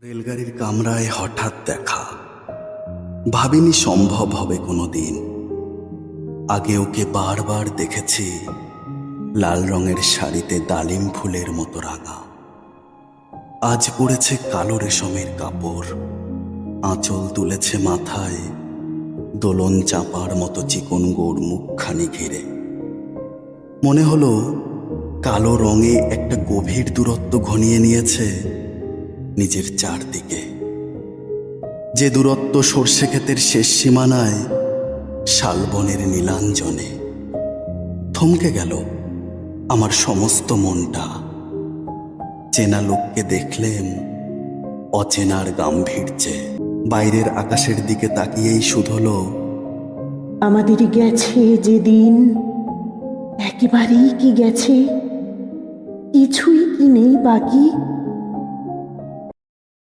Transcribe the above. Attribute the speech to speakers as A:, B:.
A: রেলগাড়ির কামরায় হঠাৎ দেখা, ভাবিনি সম্ভব হবে কোনোদিন। আগে ওকে বারবার দেখেছি লাল রঙের শাড়িতে ডালিম ফুলের মতো রাঙা। আজ পড়েছে কালো রেশমের কাপড়, আঁচল তুলেছে মাথায়, দোলন চাপার মতো চিকন গোড় মুখখানি ঘিরে। মনে হলো কালো রঙে একটা গভীর দূরত্ব ঘনিয়ে নিয়েছে নিজের চারদিকে, যে দূরত্ব সর্ষে ক্ষেতের শেষ সীমানায় শালবনের নীলাঞ্জনে। থমকে গেল আমার সমস্ত মনটা। চেনা লোককে দেখলেম অচেনার গাম্ভীর্যে। বাইরের আকাশের দিকে তাকিয়েই শুধলো,
B: আমাদের গেছে যে দিন, একেবারেই কি গেছে, কিছুই কি নেই বাকি।